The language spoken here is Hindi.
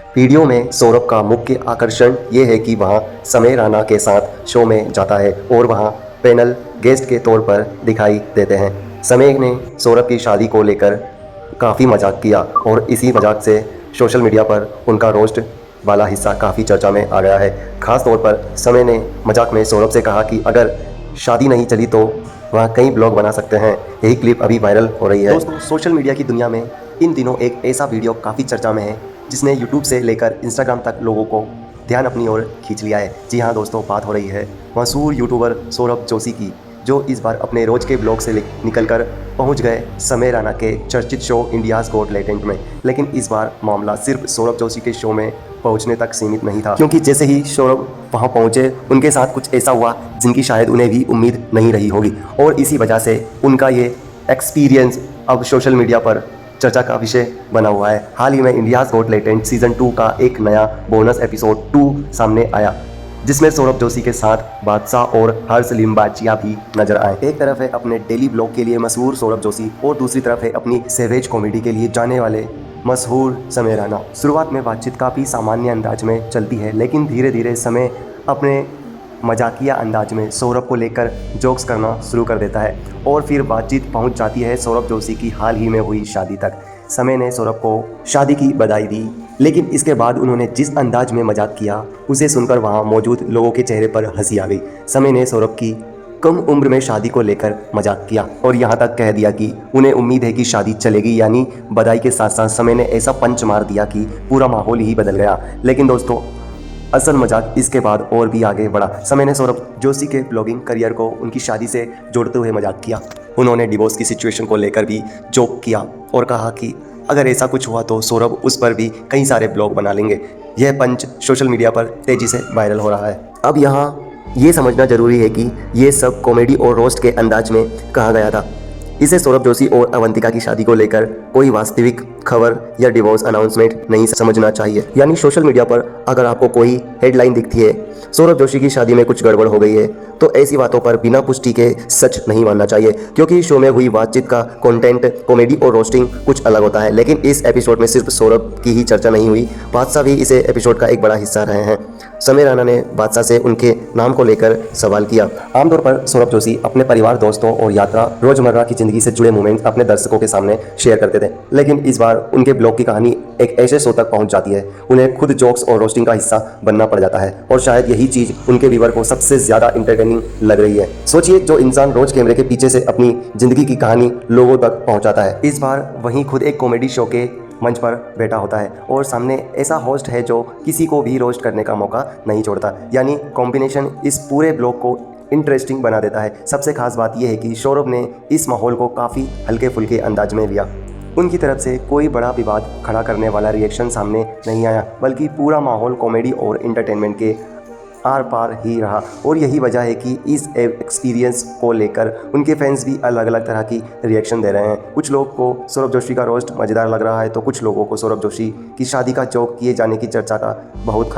वीडियो में सौरभ का मुख्य आकर्षण ये है कि वहाँ समय रैना के साथ शो में जाता है और वहाँ पैनल गेस्ट के तौर पर दिखाई देते हैं। समय ने सौरभ की शादी को लेकर काफ़ी मजाक किया और इसी मजाक से सोशल मीडिया पर उनका रोस्ट वाला हिस्सा काफ़ी चर्चा में आ गया है। खास तौर पर समय ने मजाक में सौरभ से कहा कि अगर शादी नहीं चली तो वहाँ कई ब्लॉग बना सकते हैं। यही क्लिप अभी वायरल हो रही है। दोस्तों, सोशल मीडिया की दुनिया में इन दिनों एक ऐसा वीडियो काफ़ी चर्चा में है जिसने यूट्यूब से लेकर इंस्टाग्राम तक लोगों को ध्यान अपनी ओर खींच लिया है। जी हाँ दोस्तों, बात हो रही है मशहूर यूट्यूबर सौरभ जोशी की, जो इस बार अपने रोज के ब्लॉग से निकलकर पहुंच गए समय रैना के चर्चित शो इंडियाज़ गॉट टैलेंट में। लेकिन इस बार मामला सिर्फ सौरभ जोशी के शो में पहुंचने तक सीमित नहीं था, क्योंकि जैसे ही सौरभ वहां पहुंचे उनके साथ कुछ ऐसा हुआ जिनकी शायद उन्हें भी उम्मीद नहीं रही होगी, और इसी वजह से उनका ये एक्सपीरियंस अब सोशल मीडिया पर चर्चा का विषय बना हुआ है। हाल ही में इंडियाज़ गॉट टैलेंट सीजन 2 का एक नया बोनस एपिसोड 2 सामने आया, जिसमें सौरभ जोशी के साथ बादशाह और हर्ष लिम्बाचिया भी नजर आए। एक तरफ है अपने डेली ब्लॉग के लिए मशहूर सौरभ जोशी और दूसरी तरफ है अपनी सेवेज कॉमेडी के लिए जाने वाले मशहूर समय रैना। शुरुआत में बातचीत काफ़ी सामान्य अंदाज में चलती है, लेकिन धीरे धीरे समय अपने मजाकिया अंदाज में सौरभ को लेकर जोक्स करना शुरू कर देता है और फिर बातचीत पहुंच जाती है सौरभ जोशी की हाल ही में हुई शादी तक। समय ने सौरभ को शादी की बधाई दी, लेकिन इसके बाद उन्होंने जिस अंदाज में मजाक किया उसे सुनकर वहां मौजूद लोगों के चेहरे पर हंसी आ गई। समय ने सौरभ की कम उम्र में शादी को लेकर मजाक किया और यहां तक कह दिया कि उन्हें उम्मीद है कि शादी चलेगी, यानी बधाई के साथ साथ समय ने ऐसा पंच मार दिया कि पूरा माहौल ही बदल गया। लेकिन दोस्तों, असल मजाक इसके बाद और भी आगे बढ़ा। समय ने सौरभ जोशी के ब्लॉगिंग करियर को उनकी शादी से जोड़ते हुए मजाक किया। उन्होंने डिवोर्स की सिचुएशन को लेकर भी जोक किया और कहा कि अगर ऐसा कुछ हुआ तो सौरभ उस पर भी कई सारे ब्लॉग बना लेंगे। यह पंच सोशल मीडिया पर तेजी से वायरल हो रहा है। अब यहाँ ये समझना जरूरी है कि ये सब कॉमेडी और रोस्ट के अंदाज में कहा गया था। इसे सौरभ जोशी और अवंतिका की शादी को लेकर कोई वास्तविक खबर या डिवोर्स अनाउंसमेंट नहीं समझना चाहिए। यानी सोशल मीडिया पर अगर आपको कोई हेडलाइन दिखती है सौरभ जोशी की शादी में कुछ गड़बड़ हो गई है, तो ऐसी बातों पर बिना पुष्टि के सच नहीं मानना चाहिए, क्योंकि शो में हुई बातचीत का कंटेंट कॉमेडी और रोस्टिंग कुछ अलग होता है। लेकिन इस एपिसोड में सिर्फ सौरभ की ही चर्चा नहीं हुई, बादशाह भी इस एपिसोड का एक बड़ा हिस्सा रहे हैं। समय रैना ने बादशाह से उनके नाम को लेकर सवाल किया। आमतौर पर सौरभ जोशी अपने परिवार, दोस्तों और यात्रा रोजमर्रा की जिंदगी से जुड़े मोमेंट्स अपने दर्शकों के सामने शेयर करते थे, लेकिन इस बार उनके ब्लॉग की कहानी एक ऐसे शो तक पहुंच जाती है उन्हें खुद जोक्स और रोस्टिंग का हिस्सा बनना पड़ जाता है, और शायद यही चीज उनके व्यूअर को सबसे ज्यादा इंटरटेनिंग लग रही है। सोचिए, जो इंसान रोज कैमरे के पीछे से अपनी जिंदगी की कहानी लोगों तक पहुंचाता है, इस बार वहीं खुद एक कॉमेडी शो के मंच पर बैठा होता है और सामने ऐसा होस्ट है जो किसी को भी रोस्ट करने का मौका नहीं छोड़ता। यानी कॉम्बिनेशन इस पूरे ब्लॉग को इंटरेस्टिंग बना देता है। सबसे खास बात यह है कि सौरभ ने इस माहौल को काफ़ी हल्के फुल्के अंदाज में लिया। उनकी तरफ से कोई बड़ा विवाद खड़ा करने वाला रिएक्शन सामने नहीं आया, बल्कि पूरा माहौल कॉमेडी और एंटरटेनमेंट के आर पार ही रहा। और यही वजह है कि इस एक्सपीरियंस को लेकर उनके फैंस भी अलग अलग तरह की रिएक्शन दे रहे हैं। कुछ लोग को सौरभ जोशी का रोस्ट मज़ेदार लग रहा है, तो कुछ लोगों को सौरभ जोशी की शादी का जोक किए जाने की चर्चा का बहुत